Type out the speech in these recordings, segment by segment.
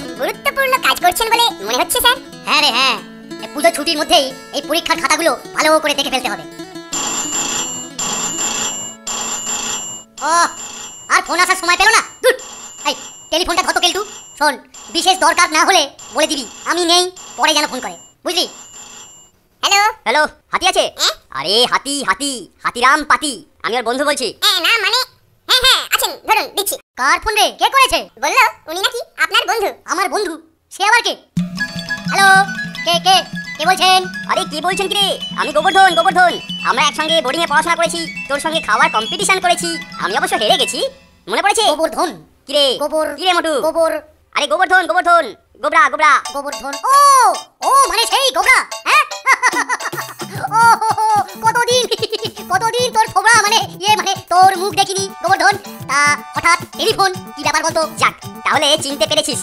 খুব গুরুত্বপূর্ণ কাজ করছেন বলে মনে হচ্ছে স্যার। হ্যাঁ রে হ্যাঁ, পুজো ছুটির মধ্যেই এই পরীক্ষার খাতাগুলো ভালো করে দেখে ফেলতে হবে। ও আর ফোন আসার সময় পেল না, দূর। এই টেলিফোনটা ধর তো কেলটু। শোন, বিশেষ দরকার না হলে বলে দিবি আমি নেই, পরে যেন ফোন করে, বুঝলি? হ্যালো হ্যালো, হাতি আছে? আরে হাতি হাতি, হাতিরাম পাতি, আমি ওর বন্ধু বলছি। না মানে হ্যাঁ আছেন, ধরুন দিচ্ছি। কার ফোন রে? কে করেছে? বললো উনি নাকি আপনার বন্ধু। আমার বন্ধু? সে আবার কে? হ্যালো, কে কে কে বলছেন? আরে কি বলছেন কি রে? আমি গোবর্ধন, গোবর্ধন। আমরা একসঙ্গে বোর্ডিং এ পড়াশোনা করেছি, তোর সঙ্গে খাওয়ার কম্পিটিশন করেছি। আমি অবশ্য হেরে গেছি, মনে পড়েছে? গোবর্ধন কি রে? গোবর কি রে মোটু? গোবর। আরে গোবর্ধন, গোবর্ধন, গোবরা গোবরা। গোবর্ধন? ও ও মানে সেই গোবরা, হ্যাঁ? ও কতদিন কতদিন তোর থোবরা মানে মানে তোর মুখ দেখিনি গোবর্ধন। তা হঠাৎ টেলিফোন, কি ব্যাপার বলতো? যাক, তাহলে চিনতে পেরেছিস।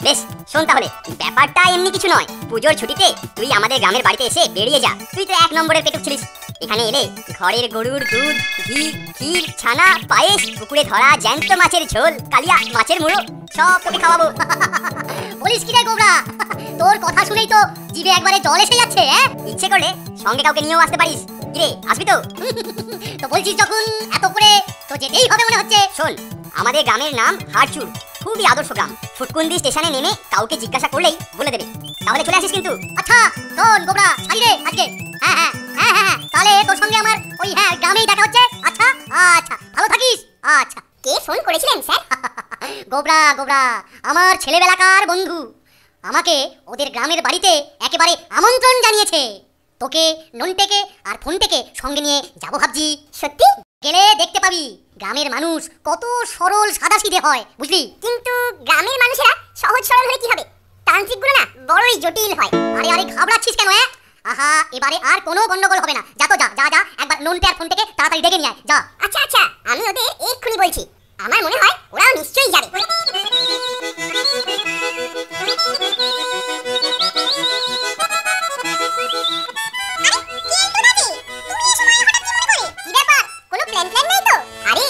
বেশ, শোন তাহলে, ব্যাপারটা এমনি কিছু নয়। পুজোর ছুটিতে তুই আমাদের গ্রামের বাড়িতে এসে বেরিয়ে যা। তুই তো 1 নম্বরের পেটুক ছিলিস। এখানে এলে ঘরের গরুর দুধ, ঘি, ক্ষীর, ছানা, পায়েস, পুকুরে ধরা জ্যান্ত মাছের ঝোল, কালিয়া মাছের মুড়ো সব তোকে খাওয়াবো। বলিস কি রে গোবরা? তোর কথা শুনেই তো জিভে একবারে জল এসে যাচ্ছে। ইচ্ছে করলে সঙ্গে কাউকে নিয়েও আসতে পারিস। কি রে, আসবি তো? তো বলছিস যখন এত করে, তো যেতেই হবে মনে হচ্ছে। শোন, আমাদের গ্রামের নাম হাড়চুর, খুবই আদর্শ গ্রাম। ফুটকুন্দি স্টেশনে নেমে কাউকে জিজ্ঞাসা করলেই বলে দেবে। তাহলে চলে আসিস কিন্তু। আচ্ছা শোন গোবরা, ছাড়ি রে আজকে। হ্যাঁ, তাহলে তোর সঙ্গে আমার ওই গ্রামেই দেখা হচ্ছে। আচ্ছা আচ্ছা, ভালো থাকিস। আচ্ছা। কে ফোন করেছিলেন স্যার? গোবরা গোবরা, আমার ছেলেবেলাকার বন্ধু। আমাকে ওদের গ্রামের বাড়িতে একেবারে আমন্ত্রণ জানিয়েছে। তোকে, নন্টেকে আর ফোনটেকে সঙ্গে নিয়ে যাবো ভাবছি। সত্যি? গেলে দেখতে পাবি গ্রামের মানুষ কত সরল সাদাসিধে হয়, বুঝলি? কিন্তু গ্রামের মানুষেরা সহজ সরল হলে কি হবে? তান্ত্রিকগুলো না বড়ই জটিল হয়। আরে আরে, ঘাবড়াচ্ছিস কেন? আহা, এবারে আর কোনো গন্ডগোল হবে না। যা তো যা যা যা, একবার নন্টে আর ফোনটেকে তাড়াতাড়ি ডেকে নিয়ে আয়, যা। আচ্ছা, আমি ওদের এক্ষুনি বলছি। আমার মনে হয় ওরাও নিশ্চয়ই যাবে। আরে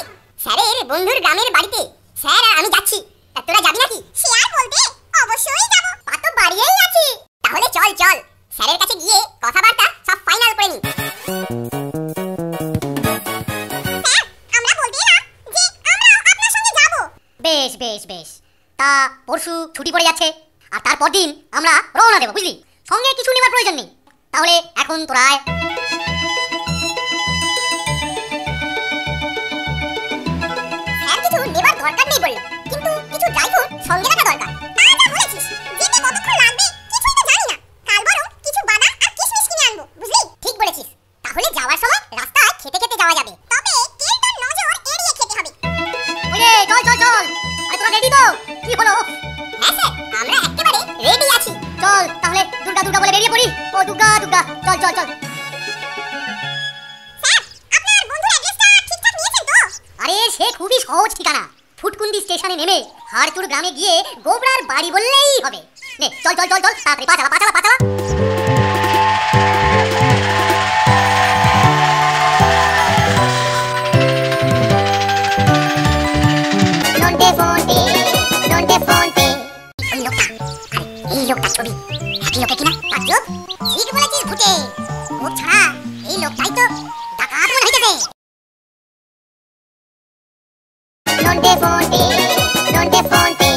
স্যারের বন্ধুর গ্রামের বাড়িতে স্যার আর আমি যাচ্ছি। তোরা যাবি নাকি? সে আর বলতে, অবশ্যই যাব। পা তো বাড়িয়েই আছি। তাহলে চল চল, স্যারের কাছে গিয়ে কথাবার্তা সব ফাইনাল করে নি। স্যার, আমরা বলতে না যে আমরা আপনার সঙ্গে যাব। বেশ বেশ বেশ, তা পরশু ছুটি পড়ে যাচ্ছে, আর তারপর দিন আমরা রওনা দেব, বুঝলি? সঙ্গে কিছু নেবার প্রয়োজন নেই। তাহলে এখন তোরা আয়। স্যার কিছু নেবার দরকার নেই বলল, কিন্তু কিছু ড্রাই ফ্রুট সঙ্গে রাখা দরকার। তা যা বলেছিস, যেতে কতক্ষণ লাগবে কিছুই তো জানি না। কাল বরং কিছু বাদাম আর কিশমিশ কিনে আনবো, বুঝলি? ঠিক বলেছিস। তাহলে যাওয়ার সময় রাস্তায় খেতে খেতে যাওয়া যাবে, তবে কেলটার নজর এড়িয়ে খেতে হবে। ওরে চল চল চল, আরে তোরা রেডি তো? কি হলো? হ্যাঁ স্যার, আমরা একেবারে রেডি আছি। চল তাহলে দুর্গা দুর্গা বলে বেরিয়ে পড়ি। ও দুর্গা দুর্গা, চল চল চল। স্যার, আপনার বন্ধুর অ্যাড্রেসটা ঠিকঠাক নিয়েছেন তো? আরে সে খুবই সহজ ঠিকানা। ফুটকুন্দি স্টেশনে নেমে হাড়চুর গ্রামে গিয়ে গোবরার বাড়ি বললেই হবে। নে চল চল চল চল, তাড়াতাড়ি পা চালা পা চালা পা চালা। এই লোকটা ছবি একই লোকে কিনা? তাজ্জব, ঠিক বলেছিস ভূতে। ও ছাড়া এই লোকটাই তো ডাকাত মনে হইতেছে। নন্টে ফোনটে, নন্টে ফোনটে।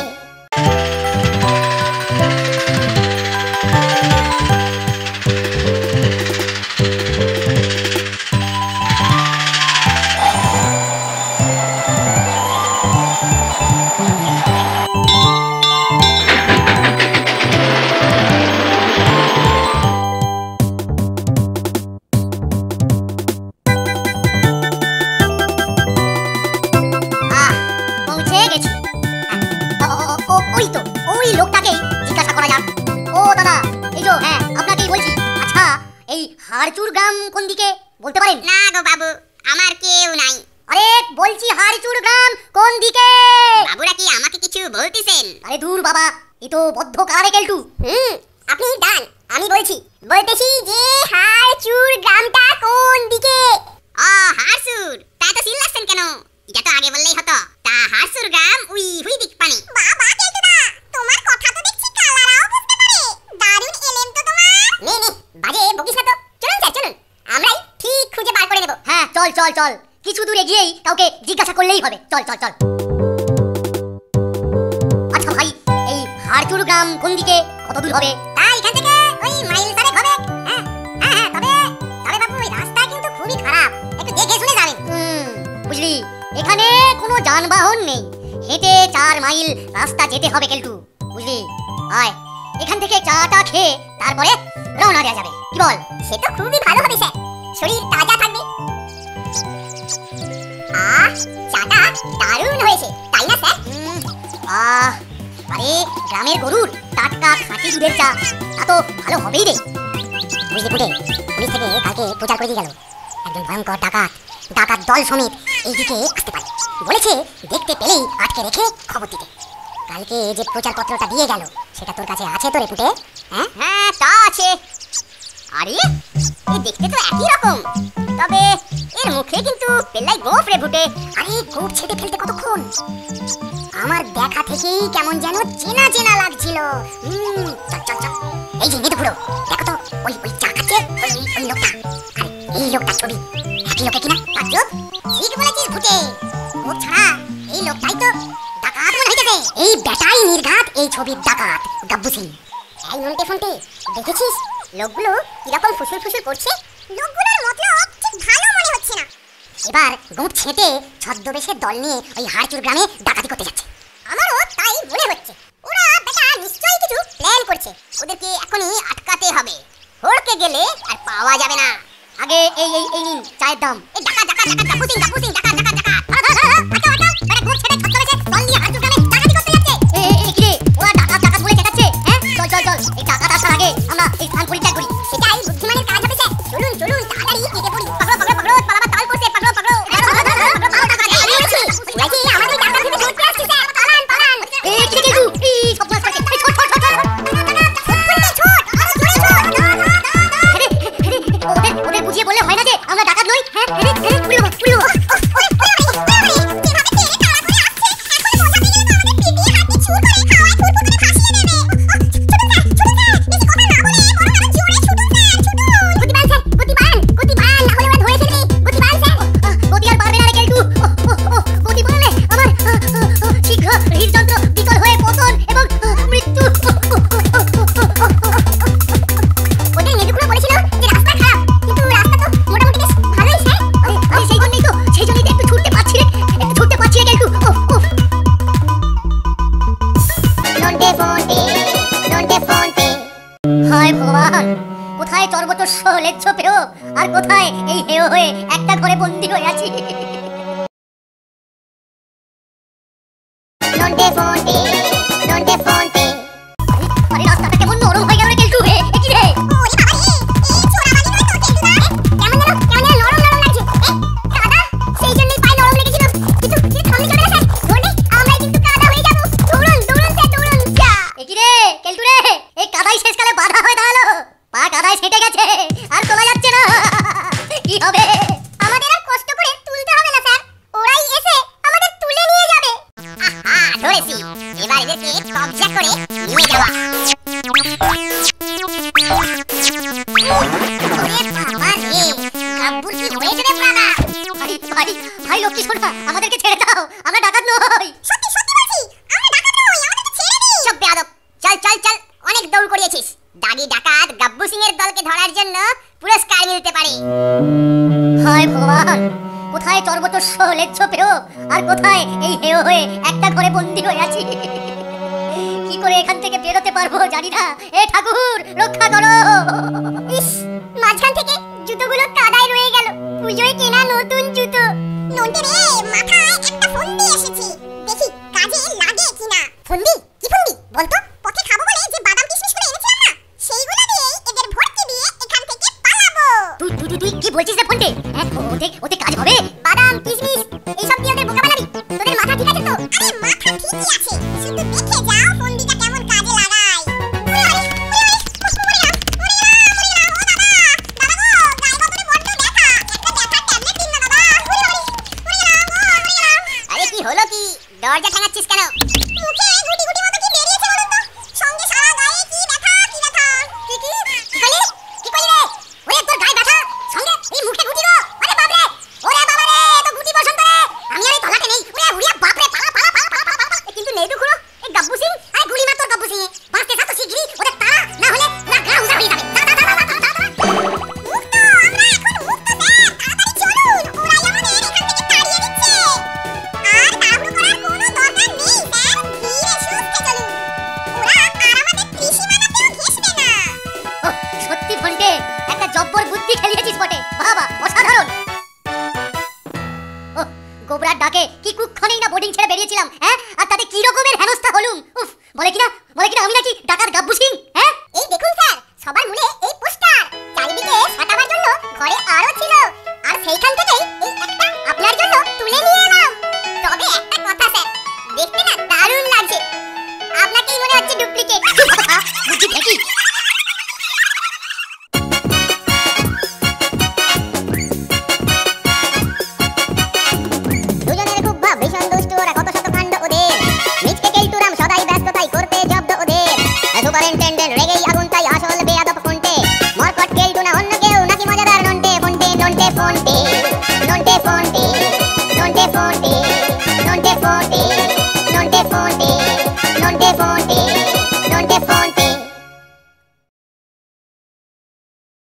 হাড়চুর গ্রাম কোন দিকে বলতে পারেন? না গো বাবু, আমার কেউ নাই। আরে বলছি হাড়চুর গ্রাম কোন দিকে? বাবুরা কি আমাকে কিছু বলতেছেন? আরে দূর বাবা, এ তো বদ্ধ কারে কেলটু। আপনি দান, আমি বলছি। বলতেছি যে হাড়চুর গ্রামটা কোন দিকে? হাড়চুর, তা তো চিল্লাছেন কেন? এটা তো আগে বললেই হতো। তা হাড়চুর গ্রাম উই হুই দিক পানি। বাবা কেলটুদা, তোমার কথা তো চল চল, কিছু দূর এগিয়েই কাউকে জিজ্ঞাসা করলেই হবে। চল চল চল। আচ্ছা ভাই, এই হাড়চুর গ্রাম কোন দিকে, কত দূর হবে? এখান থেকে ওই মাইল 4 হবে। হ্যাঁ হ্যাঁ হ্যাঁ, তবে বাবু ওই রাস্তা কিন্তু খুবই খারাপ, একটু দেখে শুনে যাবেন। বুঝলি, এখানে কোনো যানবাহন নেই, হেঁটে 4 মাইল রাস্তা যেতে হবে কেলটু, বুঝলি? আয়, এখান থেকে চাটা খেয়ে তারপরে রওনা দেওয়া যাবে, কি বল? সে তো খুবই ভালো হবে স্যার, শরীর তাজা থাকবে। চাটা দারুণ হয়েছে, তাই না স্যার? আরে গ্রামের গরুর টাটকা খাঁটি দুধের চা, তা তো ভালো হবেই রে। বুঝলি ফুটে, পুলিশ থেকে কালকে প্রচার করে দিয়ে গেল একজন ভয়ঙ্কর ডাকাত দল সমেত এইদিকে আসতে পারে বলেছে, দেখতে পেলেই আটকে রেখে খবর দিতে। কালকে যে প্রচার পত্রটা দিয়ে গেল সেটা তোর কাছে আছে তো রে ফুটে? হ্যাঁ হ্যাঁ, তা আছে। আরে এই দেখতে তো একই রকম, তবে এর মুখে কিন্তু পেল্লাই গোফ রে ফুটে। আরে গোপ ছেড়ে ফেলতে কতক্ষণ? আমার দেখা থেকেই কেমন যেন চেনা চেনা লাগছিল। চল চল চল, এই যে নিতে পুরো দেখো তো, ওই চা খাচ্ছে ওই লোকটা, আরে এই লোকটা ছবি একই লোকে কিনা? তাজ্জব, ঠিক বলেছিস ফুটে, ও ছাড়া এই লোকটাই তো ডাকাত মনে হইতেছে। এই বেটাই নির্ঘাত এই ছবির ডাকাত গাব্বু সিং। এই নন্টে ফন্টে, দেখেছিস লোকগুলো কিরকম ফুসুর ফুসুর করছে? লোকগুলোর মতলব ঠিক ভালো মনে হচ্ছে না। এবার গোপ ছেঁটে ছদ্মবেশের দল নিয়ে ওই হাড়চুর গ্রামে ডাকাতি করতে যাচ্ছে। আমারও তাই মনে হচ্ছে, ওরা বেটা নিশ্চয়ই কিছু প্ল্যান করছে। ওদেরকে এখনই আটকাতে হবে, হড়কে গেলে আর পাওয়া যাবে না। আগে এই নিন চায়ের দাম। এই ডাকাত গাব্বু সিং ডাকাত বেটা গোপ ছেঁটে ছদ্মবেশের দল নিয়ে হাড়চুর গ্রামে ডাকাতি করতে যাচ্ছে। কি রে, ওরা ডাকাত বলে চেঁচাচ্ছে? হ্যাঁ চল চল চল, এই ডাকাত আসার আগে আমরা এই স্থান পরিত্যাগ করি। এটাই বুদ্ধিমানের কাজ হবে স্যার। চলুন তাড়াতাড়ি কেটে পড়ি। পাগলো পালাবার তাল করছে, পাগলো আমাদের ডাকাত থেকে ধরতে আসছে স্যার, পালান। এই কি রে, এই সবনাশ করছে, এই ছোট ওদের বুঝিয়ে বললে হয় না যে আমরা ডাকাত নই? হ্যাঁ পুরি বাবা। হায় ভগবান, কোথায় চর্বতস্য লেচ্ছ পেও, আর কোথায় এই হেয় হয়ে একটা ঘরে বন্দী হয়ে আছি। আরে রাস্তাটা কেমন নরম হয়ে গেল রে কেলটু, হে কি রে? ভাই লক্ষ্মী সোনা, আমাদেরকে ছেড়ে দাও, আমরা ডাকাত নই। সত্যি বলছি, আমরা ডাকাত নই, আমাদেরকে ছেড়ে দিন। সব বেয়াদব, চল অনেক দৌড় করিয়েছিস। দাগি ডাকাত গাব্বু সিং এর দলকে ধরার জন্য পুরস্কার মিলতে পারে। হায় ভগবান, কোথায় চর্বতস্য লেচ্ছ পেও, আর কোথায় এই হেয় হয়ে একটা ঘরে বন্দী হয়ে আছি। কি করে এখান থেকে বেরোতে পারবো জানি না, এ ঠাকুর রক্ষা করো। ইস, মাঝখান থেকে জুতোগুলো কাদায় রয়ে গেল, পুজোয় কেনা নতুন জুতো। নন্টে রে, মাথায় একটা ফন্দি এসেছে, দেখি কাজে লাগে কিনা। ফন্দি? কি ফন্দি বলতো? পথে খাবো বলে যে বাদাম কিশমিশ করে এনেছিলাম না, সেইগুলো দিয়ে এদের ভর্তি দিয়ে এখান থেকে পালাবো। তুই কি বলছিস রে ফন্টে? ওতে কাজ হবে? বাদাম কিশমিশ এইসব দিয়ে ওদের বোকা বানাবি? তোদের মাথা ঠিক আছে তো? আরে মাথা ঠিকই আছে, শুধু দেখে যাও ফন্দিটা কেমন কাজে লাগাই। হলো কি, দরজা ঠেঙাচ্ছিস কেন? মুখে গুটি মতো কি বেরিয়েছে বলুন তো? সঙ্গে সারা গায়ে কি ব্যথা। কি কইলি রে? ওরে তোর গায়ে ব্যথা, সঙ্গে এই মুখে গুটি গো। আরে বাপ রে, ওরে বাবা। বুদ্ধি ঢেকি